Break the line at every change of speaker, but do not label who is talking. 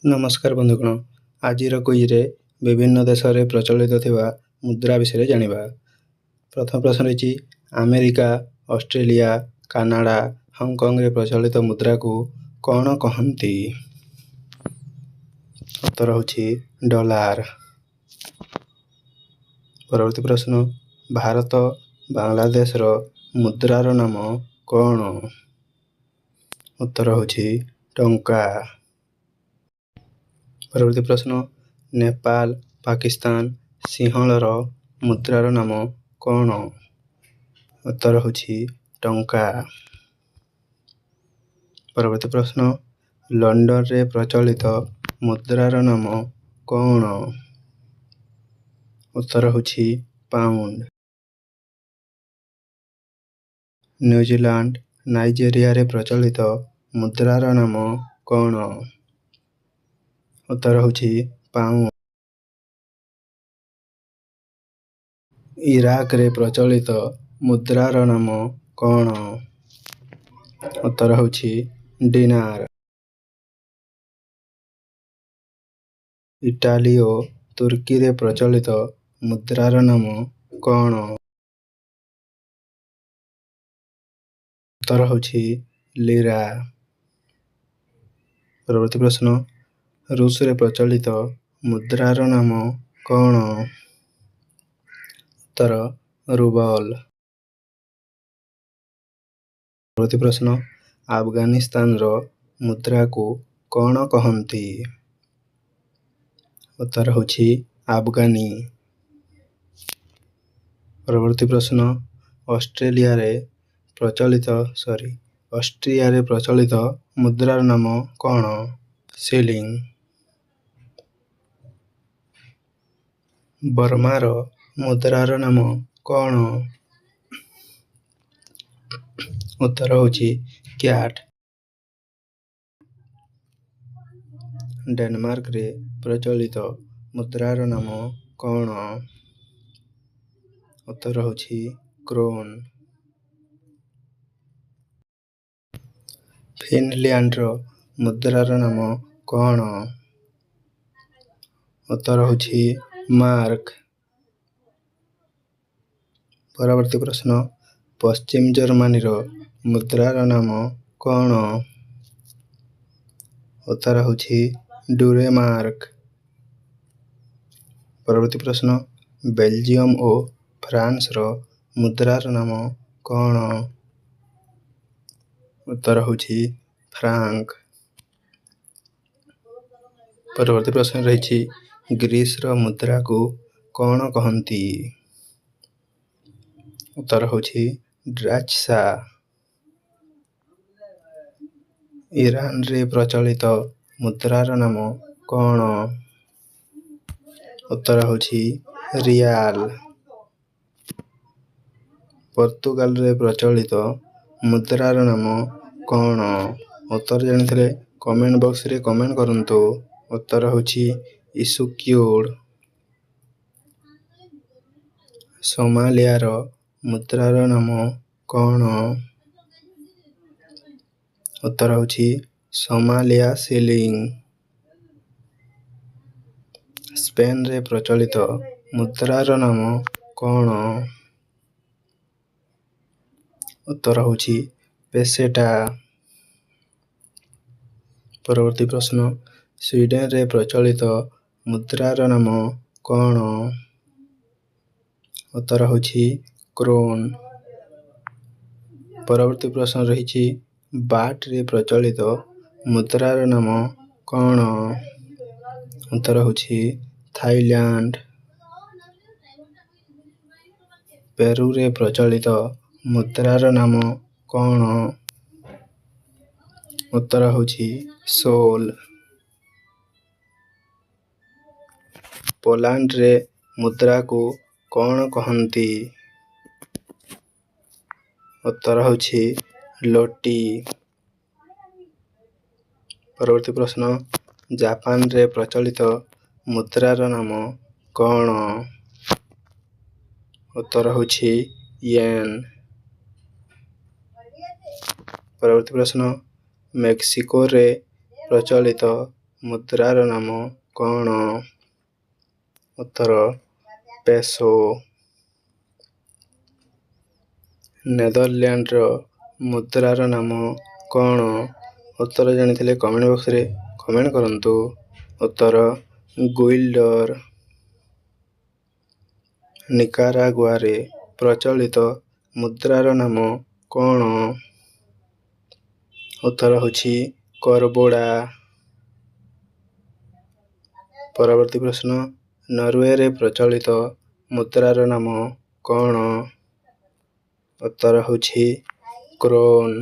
ନମସ୍କାର ବନ୍ଧୁଗଣ, ଆଜିର କୁଇଜ୍ରେ ବିଭିନ୍ନ ଦେଶରେ ପ୍ରଚଳିତ ଥିବା ମୁଦ୍ରା ବିଷୟରେ ଜାଣିବା। ପ୍ରଥମ ପ୍ରଶ୍ନ ରହିଛି, ଆମେରିକା, ଅଷ୍ଟ୍ରେଲିଆ, କାନାଡ଼ା, ହଂକଂରେ ପ୍ରଚଳିତ ମୁଦ୍ରାକୁ କ'ଣ କହନ୍ତି? ଉତ୍ତର ହେଉଛି ଡଲାର। ପରବର୍ତ୍ତୀ ପ୍ରଶ୍ନ, ଭାରତ ବାଂଲାଦେଶର ମୁଦ୍ରାର ନାମ କ'ଣ? ଉତ୍ତର ହେଉଛି ଟଙ୍କା। ପରବର୍ତ୍ତୀ ପ୍ରଶ୍ନ, ନେପାଳ, ପାକିସ୍ତାନ, ସିଂହଳର ମୁଦ୍ରାର ନାମ କ'ଣ? ଉତ୍ତର ହେଉଛି ଟଙ୍କା। ପରବର୍ତ୍ତୀ ପ୍ରଶ୍ନ, ଲଣ୍ଡନରେ ପ୍ରଚଳିତ ମୁଦ୍ରାର ନାମ କ'ଣ? ଉତ୍ତର ହେଉଛି ପାଉଣ୍ଡ। ନ୍ୟୁଜିଲାଣ୍ଡ, ନାଇଜେରିଆରେ ପ୍ରଚଳିତ ମୁଦ୍ରାର ନାମ କ'ଣ? ଉତ୍ତର ହେଉଛି ପାଉଣ୍ଡ। ଇରାକରେ ପ୍ରଚଳିତ ମୁଦ୍ରାର ନାମ କ'ଣ? ଉତ୍ତର ହେଉଛି ଡିନାର। ଇଟାଲୀ ଓ ତୁର୍କୀରେ ପ୍ରଚଳିତ ମୁଦ୍ରାର ନାମ କ'ଣ? ଉତ୍ତର ହେଉଛି ଲିରା। ପରବର୍ତ୍ତୀ ପ୍ରଶ୍ନ, ରୁଷରେ ପ୍ରଚଳିତ ମୁଦ୍ରାର ନାମ କ'ଣ? ଉତ୍ତର ରୁବଲ। ପରବର୍ତ୍ତୀ ପ୍ରଶ୍ନ, ଆଫଗାନିସ୍ତାନର ମୁଦ୍ରାକୁ କ'ଣ କହନ୍ତି? ଉତ୍ତର ହେଉଛି ଆଫଗାନୀ। ପରବର୍ତ୍ତୀ ପ୍ରଶ୍ନ, ଅଷ୍ଟ୍ରିଆରେ ପ୍ରଚଳିତ ମୁଦ୍ରାର ନାମ କ'ଣ? ଶିଲିଂ। ବର୍ମାର ମୁଦ୍ରାର ନାମ କ'ଣ? ଉତ୍ତର ହେଉଛି କ୍ୟାଟ୍। ଡେନମାର୍କରେ ପ୍ରଚଳିତ ମୁଦ୍ରାର ନାମ କ'ଣ? ଉତ୍ତର ହେଉଛି କ୍ରୋନ୍। ଫିନଲ୍ୟାଣ୍ଡର ମୁଦ୍ରାର ନାମ କ'ଣ? ଉତ୍ତର ହେଉଛି ମାର୍କ। ପରବର୍ତ୍ତୀ ପ୍ରଶ୍ନ, ପଶ୍ଚିମ ଜର୍ମାନୀର ମୁଦ୍ରାର ନାମ କ'ଣ? ଉତ୍ତର ହେଉଛି ଡୁରେମାର୍କ। ପରବର୍ତ୍ତୀ ପ୍ରଶ୍ନ, ବେଲଜିୟମ ଓ ଫ୍ରାନ୍ସର ମୁଦ୍ରାର ନାମ କ'ଣ? ଉତ୍ତର ହେଉଛି ଫ୍ରାଙ୍କ। ପରବର୍ତ୍ତୀ ପ୍ରଶ୍ନ ରହିଛି, ଗ୍ରୀସର ମୁଦ୍ରାକୁ କ'ଣ କହନ୍ତି? ଉତ୍ତର ହେଉଛି ଡ୍ରାଚସା। ଇରାନରେ ପ୍ରଚଳିତ ମୁଦ୍ରାର ନାମ କ'ଣ? ଉତ୍ତର ହେଉଛି ରିଆଲ। ପର୍ତ୍ତୁଗାଲରେ ପ୍ରଚଳିତ ମୁଦ୍ରାର ନାମ କ'ଣ? ଉତ୍ତର ଜାଣିଥିଲେ କମେଣ୍ଟ ବକ୍ସରେ କମେଣ୍ଟ କରନ୍ତୁ। ଉତ୍ତର ହେଉଛି ଇସୁକ୍ୟୁଡ। ସୋମାଲିଆର ମୁଦ୍ରାର ନାମ କ'ଣ? ଉତ୍ତର ହେଉଛି ସୋମାଲିଆ ସିଲିଂ। ସ୍ପେନରେ ପ୍ରଚଳିତ ମୁଦ୍ରାର ନାମ କ'ଣ? ଉତ୍ତର ହେଉଛି ପେସେଟା। ପରବର୍ତ୍ତୀ ପ୍ରଶ୍ନ, ସ୍ୱିଡେନରେ ପ୍ରଚଳିତ ମୁଦ୍ରାର ନାମ କ'ଣ? ଉତ୍ତର ହେଉଛି କ୍ରୋନ୍। ପରବର୍ତ୍ତୀ ପ୍ରଶ୍ନ ରହିଛି, ବାଟରେ ପ୍ରଚଳିତ ମୁଦ୍ରାର ନାମ କ'ଣ? ଉତ୍ତର ହେଉଛି ଥାଇଲ୍ୟାଣ୍ଡ। ପେରୁରେ ପ୍ରଚଳିତ ମୁଦ୍ରାର ନାମ କ'ଣ? ଉତ୍ତର ହେଉଛି ସୋଲ। ପୋଲାଣ୍ଡରେ ମୁଦ୍ରାକୁ କ'ଣ କହନ୍ତି? ଉତ୍ତର ହେଉଛି ଲୋଟି। ପରବର୍ତ୍ତୀ ପ୍ରଶ୍ନ, ଜାପାନରେ ପ୍ରଚଳିତ ମୁଦ୍ରାର ନାମ କ'ଣ? ଉତ୍ତର ହେଉଛି ୟେନ୍। ପରବର୍ତ୍ତୀ ପ୍ରଶ୍ନ, ମେକ୍ସିକୋରେ ପ୍ରଚଳିତ ମୁଦ୍ରାର ନାମ କ'ଣ? ଉତ୍ତର ପେସୋ। ନେଦରଲ୍ୟାଣ୍ଡର ମୁଦ୍ରାର ନାମ କ'ଣ? ଉତ୍ତର ଜାଣିଥିଲେ କମେଣ୍ଟ ବକ୍ସରେ କମେଣ୍ଟ କରନ୍ତୁ। ଉତ୍ତର ଗୁଇଲ୍ଡର। ନିକାରାଗୁଆରେ ପ୍ରଚଳିତ ମୁଦ୍ରାର ନାମ କ'ଣ? ଉତ୍ତର ହେଉଛି କରବୋଡ଼ା। ପରବର୍ତ୍ତୀ ପ୍ରଶ୍ନ, ନରୱେରେ ପ୍ରଚଳିତ ମୁଦ୍ରାର ନାମ କ'ଣ? ଉତ୍ତର ହେଉଛି କ୍ରୋନ୍।